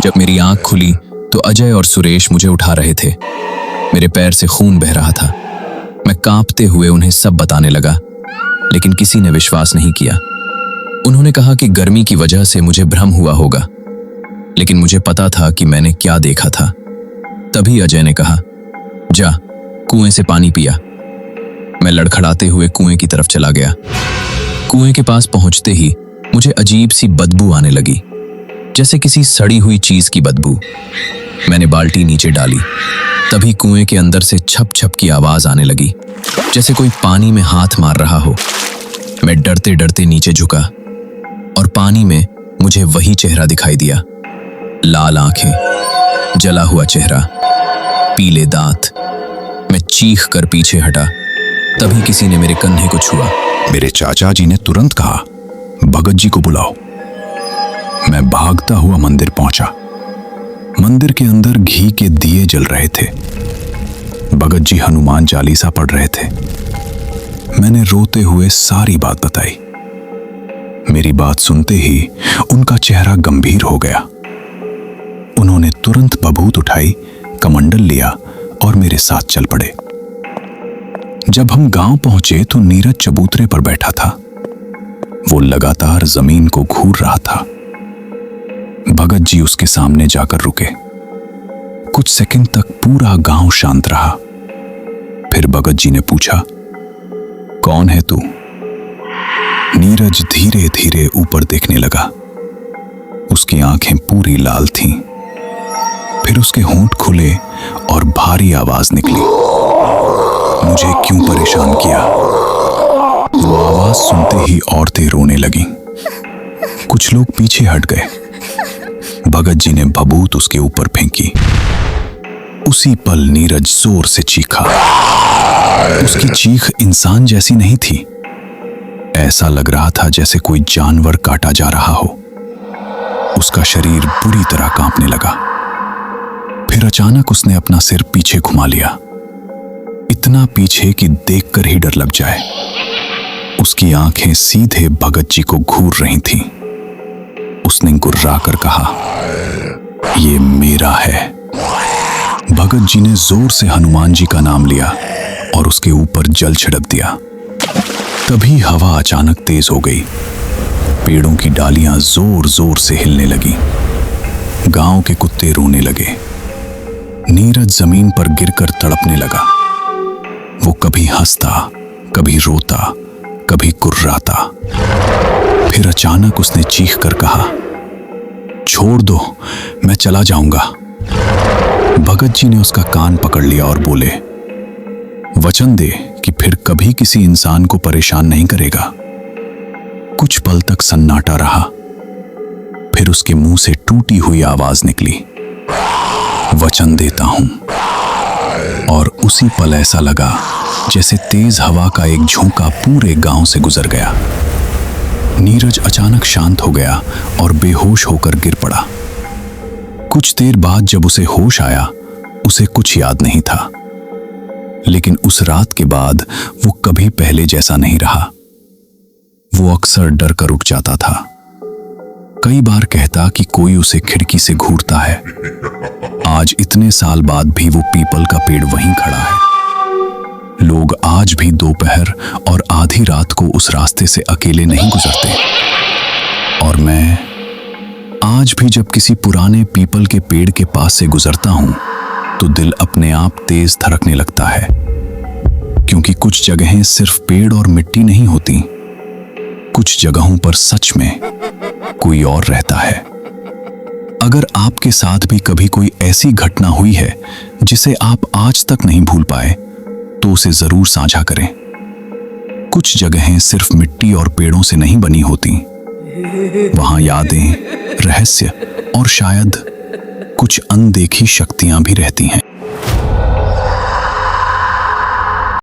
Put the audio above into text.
जब मेरी आंख खुली तो अजय और सुरेश मुझे उठा रहे थे। मेरे पैर से खून बह रहा था। मैं कांपते हुए उन्हें सब बताने लगा, लेकिन किसी ने विश्वास नहीं किया। उन्होंने कहा कि गर्मी की वजह से मुझे भ्रम हुआ होगा, लेकिन मुझे पता था कि मैंने क्या देखा था। तभी अजय ने कहा, जा कुएं से पानी पिया। मैं लड़खड़ाते हुए कुएं की तरफ चला गया। कुएं के पास पहुंचते ही मुझे अजीब सी बदबू आने लगी, जैसे किसी सड़ी हुई चीज की बदबू। मैंने बाल्टी नीचे डाली। तभी कुएं के अंदर से छप छप की आवाज आने लगी, जैसे कोई पानी में हाथ मार रहा हो। मैं डरते डरते नीचे झुका और पानी में मुझे वही चेहरा दिखाई दिया। लाल आंखें, जला हुआ चेहरा, पीले दांत। मैं चीख कर पीछे हटा। तभी किसी ने मेरे कंधे को छुआ। मेरे चाचा जी ने तुरंत कहा, भगत जी को बुलाओ। मैं भागता हुआ मंदिर पहुंचा। मंदिर के अंदर घी के दिए जल रहे थे। भगत जी हनुमान चालीसा पढ़ रहे थे। मैंने रोते हुए सारी बात बताई। मेरी बात सुनते ही उनका चेहरा गंभीर हो गया। उन्होंने तुरंत बबूत उठाई, कमंडल लिया और मेरे साथ चल पड़े। जब हम गांव पहुंचे तो नीरज चबूतरे पर बैठा था। वो लगातार जमीन को घूर रहा था। भगत जी उसके सामने जाकर रुके। कुछ सेकंड तक पूरा गांव शांत रहा। फिर भगत जी ने पूछा, कौन है तू? नीरज धीरे धीरे ऊपर देखने लगा। उसकी आंखें पूरी लाल थीं। फिर उसके होंठ खुले और भारी आवाज निकली, मुझे क्यों परेशान किया? वो आवाज सुनते ही औरतें रोने लगीं। कुछ लोग पीछे हट गए। भगत जी ने बबूत उसके ऊपर फेंकी। उसी पल नीरज जोर से चीखा। उसकी चीख इंसान जैसी नहीं थी। ऐसा लग रहा था जैसे कोई जानवर काटा जा रहा हो। उसका शरीर बुरी तरह कांपने लगा। फिर अचानक उसने अपना सिर पीछे घुमा लिया, इतना पीछे कि देखकर ही डर लग जाए। उसकी आंखें सीधे भगत जी को घूर रही थीं। उसने गुर्राकर कहा, ये मेरा है। भगत जी ने जोर से हनुमान जी का नाम लिया और उसके ऊपर जल छिड़क दिया। तभी हवा अचानक तेज हो गई। पेड़ों की डालियां जोर जोर से हिलने लगी। गांव के कुत्ते रोने लगे। नीरज जमीन पर गिरकर तड़पने लगा। वो कभी हंसता, कभी रोता, कभी कुर्राता। फिर अचानक उसने चीख कर कहा, छोड़ दो, मैं चला जाऊंगा। भगत जी ने उसका कान पकड़ लिया और बोले, वचन दे कि फिर कभी किसी इंसान को परेशान नहीं करेगा। कुछ पल तक सन्नाटा रहा। फिर उसके मुंह से टूटी हुई आवाज निकली, वचन देता हूं। और उसी पल ऐसा लगा जैसे तेज हवा का एक झोंका पूरे गांव से गुजर गया। नीरज अचानक शांत हो गया और बेहोश होकर गिर पड़ा। कुछ देर बाद जब उसे होश आया, उसे कुछ याद नहीं था। लेकिन उस रात के बाद वो कभी पहले जैसा नहीं रहा। वो अक्सर डर कर उठ जाता था। कई बार कहता कि कोई उसे खिड़की से घूरता है। आज इतने साल बाद भी वो पीपल का पेड़ वहीं खड़ा है। लोग आज भी दोपहर और आधी रात को उस रास्ते से अकेले नहीं गुजरते। और मैं आज भी जब किसी पुराने पीपल के पेड़ के पास से गुजरता हूं तो दिल अपने आप तेज धड़कने लगता है, क्योंकि कुछ जगहें सिर्फ पेड़ और मिट्टी नहीं होती। कुछ जगहों पर सच में कोई और रहता है। अगर आपके साथ भी कभी कोई ऐसी घटना हुई है जिसे आप आज तक नहीं भूल पाए, तो उसे जरूर साझा करें। कुछ जगहें सिर्फ मिट्टी और पेड़ों से नहीं बनी होती। वहां यादें, रहस्य और शायद कुछ अनदेखी शक्तियां भी रहती हैं।